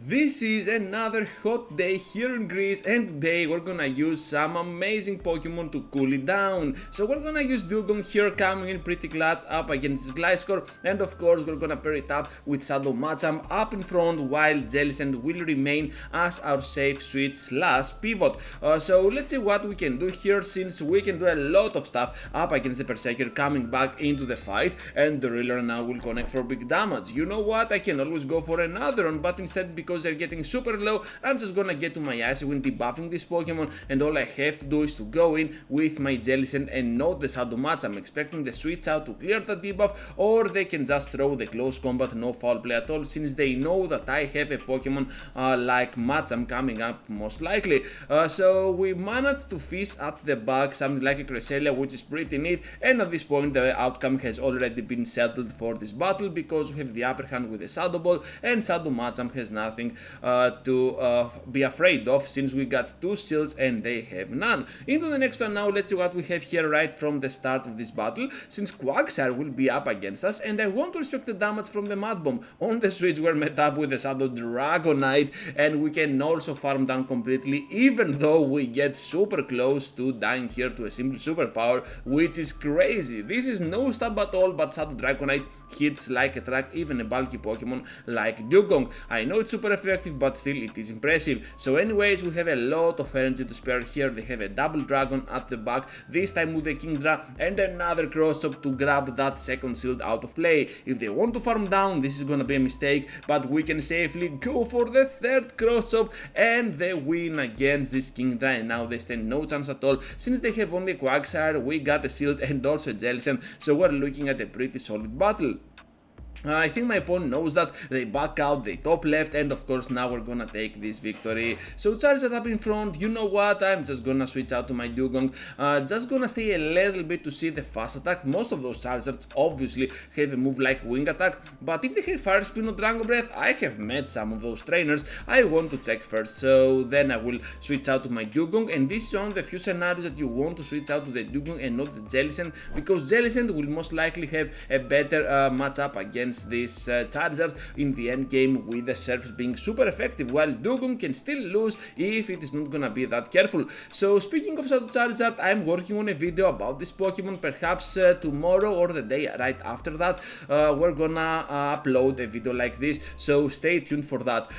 This is another hot day here in Greece, and today we're gonna use some amazing Pokemon to cool it down. So we're gonna use Dugong here, coming in pretty clutch up against Gliscor, and of course we're gonna pair it up with Shadow Machamp up in front, while Jellicent will remain as our safe switch / pivot. So let's see what we can do here, since we can do a lot of stuff up against the Berserker coming back into the fight, and the Rillaner now will connect for big damage. You know what, I can always go for another one, but instead, because they're getting super low, I'm just gonna get to my Icy Wind debuffing this Pokemon, and all I have to do is to go in with my Jellicent and not the Shadow Match. I'm expecting the switch out to clear the debuff, or they can just throw the close combat, no foul play at all, since they know that I have a Pokemon like Machamp coming up most likely. So we managed to fish at the back something like a Cresselia, which is pretty neat, and at this point the outcome has already been settled for this battle, because we have the upper hand with the Shadow Ball, and Shadow Machamp has nothing to be afraid of, since we got 2 shields and they have none. Into the next one now. Let's see what we have here right from the start of this battle, since Quagsire will be up against us, and I want to respect the damage from the Mud Bomb. On the switch we're met up with the Shadow Dragonite, and we can also farm down completely, even though we get super close to dying here to a simple superpower, which is crazy. This is no stab at all, but Shadow Dragonite hits like a truck, even a bulky Pokemon like Dugong. I know it's super effective, but still it is impressive. So anyways, we have a lot of energy to spare here. They have a double dragon at the back, this time with the Kingdra, and another cross chop to grab that second shield out of play. If they want to farm down, this is gonna be a mistake, but we can safely go for the third cross chop, and they win against this Kingdra, and now they stand no chance at all, since they have only Quagsire. We got a shield and also a Jellicent, so we're looking at a pretty solid battle. I think my opponent knows that. They back out, they top left, and of course now we're gonna take this victory. So Charizard up in front. You know what, I'm just gonna switch out to my Dugong, just gonna stay a little bit to see the fast attack. Most of those Charizards obviously have a move like Wing Attack, but if they have Fire Spin or Dragon Breath, I have met some of those trainers. I want to check first, so then I will switch out to my Dugong, and this is one of the few scenarios that you want to switch out to the Dugong and not the Jellicent, because Jellicent will most likely have a better matchup against this Charizard in the end game, with the Surfs being super effective, while Dugong can still lose if it is not gonna be that careful. So speaking of Shadow Charizard, I'm working on a video about this Pokemon. Perhaps tomorrow or the day right after that, we're gonna upload a video like this, so stay tuned for that.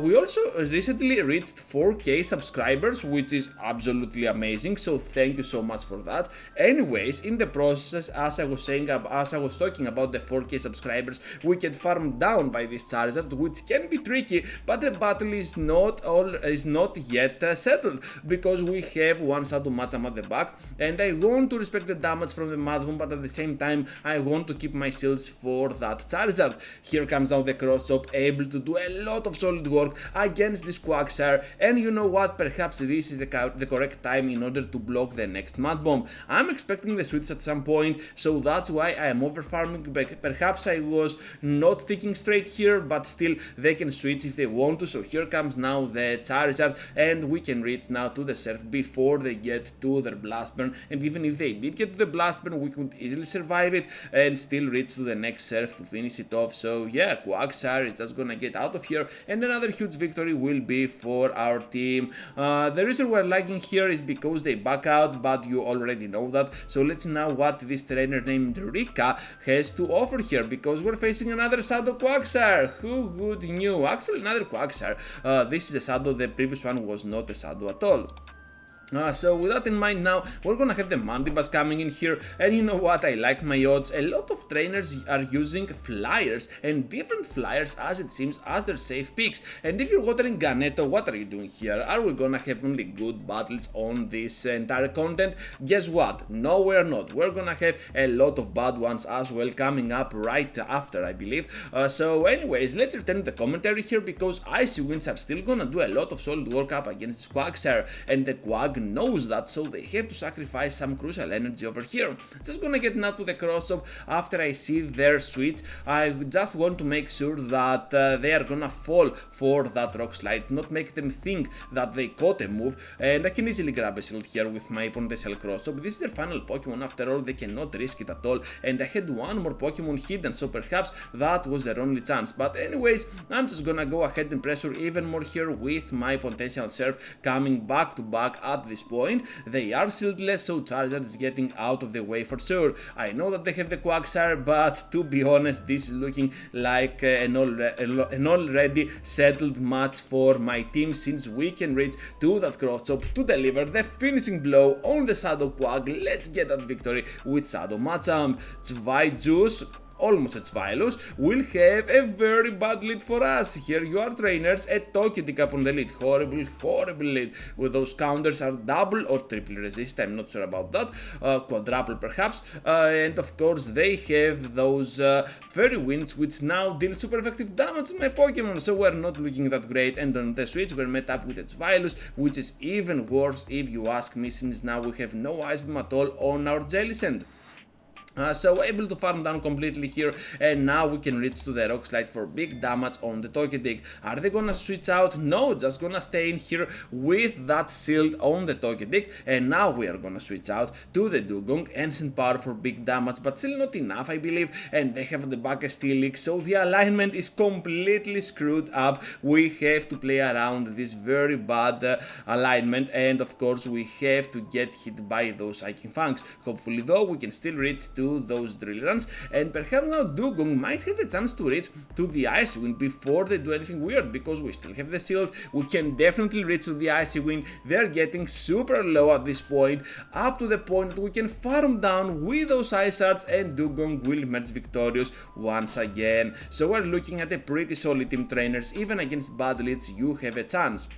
We also recently reached 4K subscribers, which is absolutely amazing, so thank you so much for that. Anyways, in the process, as I was talking about the 4K subscribers, we get farmed down by this Charizard, which can be tricky, but the battle is not yet settled, because we have one Shadow Machamp at the back, and I want to respect the damage from the Mud Bomb, but at the same time I want to keep my shields for that Charizard. Here comes now the cross chop, able to do a lot of solid work against this Quagsire, and you know what, perhaps this is the correct time in order to block the next Mud Bomb. I'm expecting the switch at some point, so that's why I am over farming. Perhaps I was not thinking straight here, but still they can switch if they want to. So here comes now the Charizard, and we can reach now to the Surf before they get to their Blast Burn, and even if they did get to the Blast Burn, we could easily survive it and still reach to the next Surf to finish it off. So yeah, Quagsire is just gonna get out of here, and another huge victory will be for our team. The reason we're lagging here is because they back out, but you already know that. So let's see now what this trainer named Rika has to offer here, because we're facing another Shadow Quagsire. Who would knew? Actually, another Quagsire. This is a Shadow, the previous one was not a Shadow at all. So with that in mind, now we're gonna have the Mandibas coming in here, and you know what, I like my odds. A lot of trainers are using flyers, and different flyers as it seems as their safe picks. And if you're watering Ganeto, what are you doing here? Are we gonna have only good battles on this entire content? Guess what? No, we're not. We're gonna have a lot of bad ones as well coming up right after, I believe. So anyways, let's return to the commentary here, because Icy Winds are still gonna do a lot of solid work up against this Quagsire, and the Quag knows that, so they have to sacrifice some crucial energy over here. Just gonna get now to the cross-up. After I see their switch, I just want to make sure that they are gonna fall for that rock slide, not make them think that they caught a move, and I can easily grab a shield here with my potential cross-up. This is their final Pokemon after all, they cannot risk it at all, and I had one more Pokemon hidden, so perhaps that was their only chance. But anyways, I'm just gonna go ahead and pressure even more here with my potential surf coming back to back at this point. They are shieldless, so Charizard is getting out of the way for sure. I know that they have the Quagsire, but to be honest, this is looking like an already settled match for my team, since we can reach to that cross-up to deliver the finishing blow on the Shadow Quag. Let's get that victory with Shadow Machamp. Juice, almost at Svilus, will have a very bad lead for us. Here you are, trainers, a Togetic up on the lead. Horrible lead, with those counters are double or triple resist, I'm not sure about that, quadruple perhaps, and of course they have those fairy winds which now deal super effective damage to my Pokemon, so we're not looking that great. And on the switch we're met up with a Svilus, which is even worse if you ask me, since now we have no Ice Beam at all on our Jellicent. So able to farm down completely here, and now we can reach to the rock slide for big damage on the Togetic. Are they gonna switch out? No, just gonna stay in here with that shield on the Togetic, and now we are gonna switch out to the Dugong. Ancient Power for big damage, but still not enough, I believe, and they have the back Steelix, so the alignment is completely screwed up. We have to play around this very bad alignment, and of course we have to get hit by those Psychic Fangs. Hopefully though we can still reach to those drill runs, and perhaps now Dugong might have a chance to reach to the Icy Wind before they do anything weird, because we still have the shield. We can definitely reach to the Icy Wind. They're getting super low at this point, up to the point that we can farm down with those Ice Shards, and Dugong will emerge victorious once again. So we're looking at a pretty solid team, trainers. Even against bad leads you have a chance.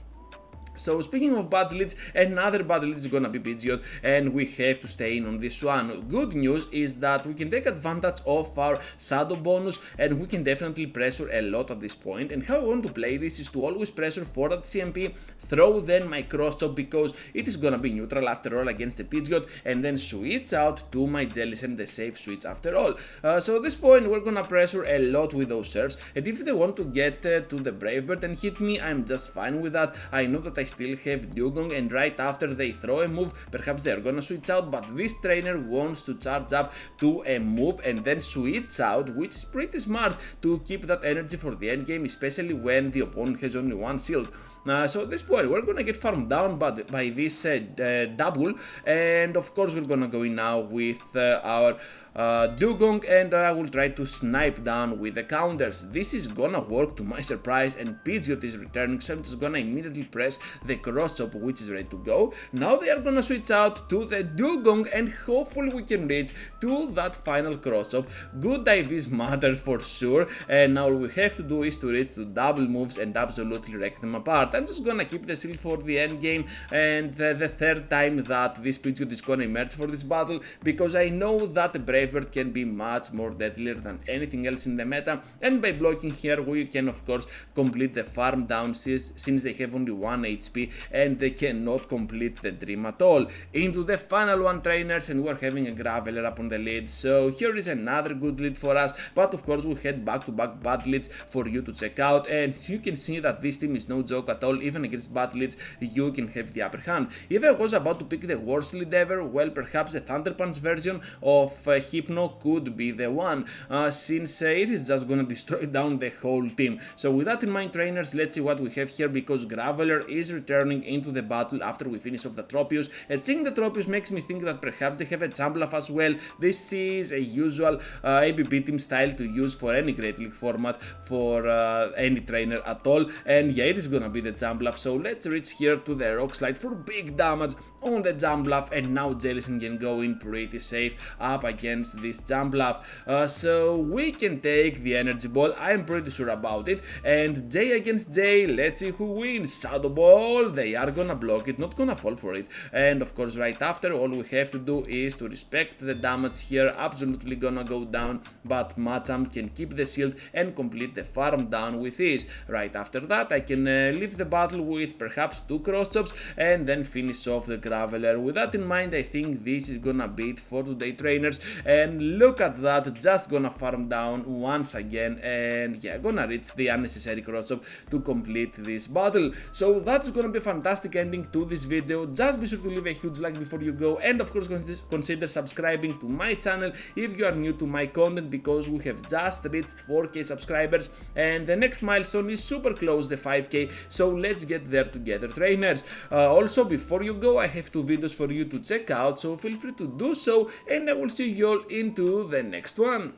So speaking of bad leads, another bad lead is gonna be Pidgeot, and we have to stay in on this one. Good news is that we can take advantage of our Shadow bonus, and we can definitely pressure a lot at this point. And how I want to play this is to always pressure for that CMP, throw then my cross-chop, because it is gonna be neutral after all against the Pidgeot, and then switch out to my Jellicent, the safe switch after all. So at this point we're gonna pressure a lot with those serves, and if they want to get to the Brave Bird and hit me, I'm just fine with that. I know that I still have Dugong, and right after they throw a move, perhaps they are gonna switch out, but this trainer wants to charge up to a move and then switch out, which is pretty smart to keep that energy for the end game, especially when the opponent has only one shield. So at this point we're gonna get farmed down by this double, and of course we're gonna go in now with our Dugong, and I will try to snipe down with the counters. This is gonna work to my surprise, and Pidgeot is returning, so I'm just gonna immediately press the cross-chop, which is ready to go. Now they are gonna switch out to the Dugong, and hopefully we can reach to that final cross-chop. Good IVs matter for sure, and now all we have to do is to reach to double moves and absolutely wreck them apart. I'm just gonna keep the shield for the end game, and the third time that this Pidgeot is gonna emerge for this battle, because I know that the Brave Bird can be much more deadlier than anything else in the meta, and by blocking here we can of course complete the farm down, since they have only 1 HP and they cannot complete the dream at all. Into the final one, trainers, and we're having a Graveler up on the lead, so here is another good lead for us, but of course we had back-to-back bad leads for you to check out, and you can see that this team is no joke at all. Even against bad leads you can have the upper hand. If I was about to pick the worst lead ever, well, perhaps the Thunder Punch version of Hypno could be the one, since it is just gonna destroy down the whole team. So with that in mind, trainers, let's see what we have here, because Graveler is returning into the battle after we finish off the Tropius, and seeing the Tropius makes me think that perhaps they have a Jumbluff as well. This is a usual ABB team style to use for any Great League format, for any trainer at all, and yeah, it is gonna be the Jumbluff. So let's reach here to the Rock Slide for big damage on the Jumbluff, and now Jellicent can go in pretty safe up against this Jumbluff. So we can take the Energy Ball, I'm pretty sure about it, and J against J, let's see who wins. Shadow Ball all, they are gonna block it, not gonna fall for it. And of course, right after, all we have to do is to respect the damage here, absolutely gonna go down, but Machamp can keep the shield and complete the farm down with ease. Right after that, I can leave the battle with perhaps 2 cross chops and then finish off the Graveler. With that in mind, I think this is gonna be it for today, trainers, and look at that, just gonna farm down once again, and yeah, gonna reach the unnecessary cross chop to complete this battle. So that's gonna be a fantastic ending to this video. Just be sure to leave a huge like before you go, and of course consider subscribing to my channel if you are new to my content, because we have just reached 4K subscribers and the next milestone is super close, the 5K, so let's get there together, trainers. Also, before you go, I have 2 videos for you to check out, so feel free to do so, and I will see you all into the next one.